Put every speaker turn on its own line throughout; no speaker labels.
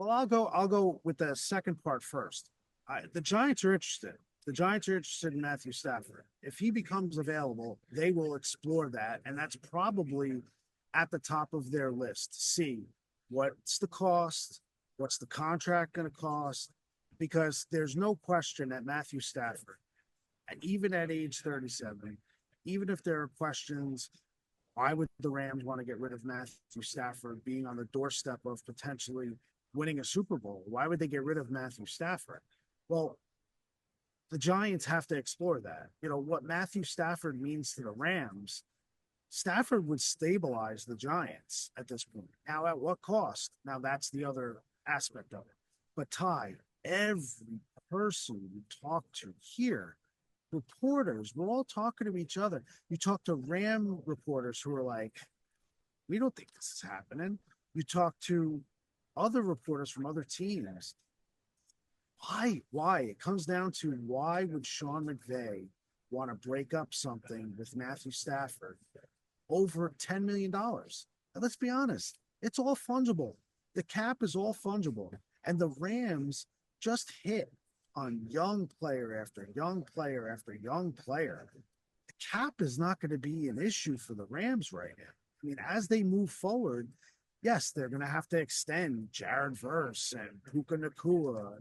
Well, I'll go with the second part first. The Giants are interested. The Giants are interested in Matthew Stafford. If he becomes available, they will explore that, and that's probably at the top of their list. See what's the cost, what's the contract going to cost, because there's no question that Matthew Stafford, and even at age 37, even if there are questions, why would the Rams want to get rid of Matthew Stafford being on the doorstep of potentially winning a Super Bowl? Why would they get rid of Matthew Stafford? Well, the Giants have to explore that. You know, what Matthew Stafford means to the Rams, Stafford would stabilize the Giants at this point. Now, at what cost? Now, that's the other aspect of it. But Ty, every person you talk to here, reporters, we're all talking to each other. You talk to Ram reporters who are like, we don't think this is happening. You talk to other reporters from other teams. Why? It comes down to why would Sean McVay want to break up something with Matthew Stafford over $10 million? Let's be honest, it's all fungible. The cap is all fungible. And the Rams just hit on young player after young player after young player. The cap is not going to be an issue for the Rams right now. I mean, as they move forward, yes, they're going to have to extend Jared Verse and Puka Nakua,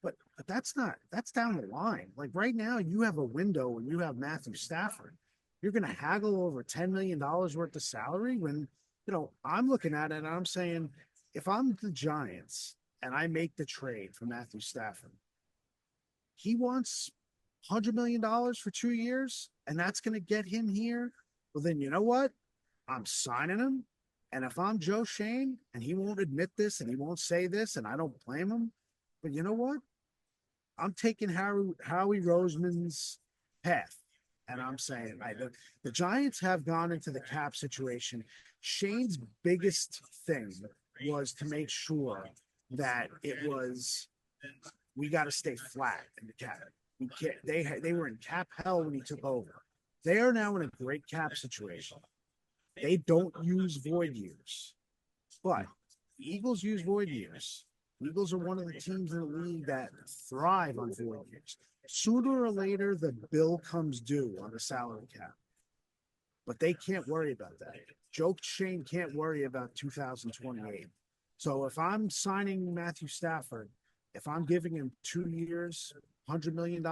but that's down the line. Like right now, you have a window and you have Matthew Stafford. You're going to haggle over $10 million worth of salary when I'm looking at it and I'm saying, if I'm the Giants and I make the trade for Matthew Stafford, he wants $100 million for 2 years, and that's going to get him here. Well, then you know what? I'm signing him. And if I'm Joe Schoen and he won't admit this and he won't say this, and I don't blame him, but you know what? I'm taking Howie Roseman's path. And I'm saying the Giants have gone into the cap situation. Shane's biggest thing was to make sure that it was we got to stay flat in the cap. We can't, they were in cap hell when he took over. They are now in a great cap situation. They don't use void years, but the Eagles use void years. Eagles are one of the teams in the league that thrive on void years. Sooner or later, the bill comes due on the salary cap, but they can't worry about that. Joe Shane can't worry about 2028. So if I'm signing Matthew Stafford, if I'm giving him 2 years, $100 million,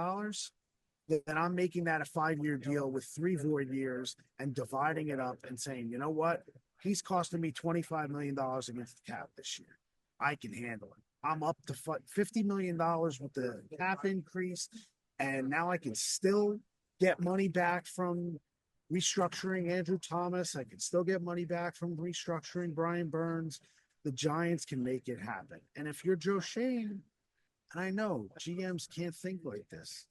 then I'm making that a 5 year deal with 3 void years and dividing it up and saying, you know what? He's costing me $25 million against the cap this year. I can handle it. I'm up to $50 million with the cap increase. And now I can still get money back from restructuring Andrew Thomas. I can still get money back from restructuring Brian Burns. The Giants can make it happen. And if you're Joe Shane, and I know GMs can't think like this,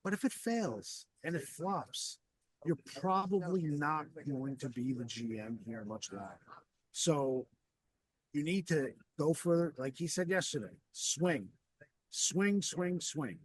but if it fails and it flops, you're probably not going to be the GM here much longer. So you need to go for, like he said yesterday, swing, swing, swing, swing.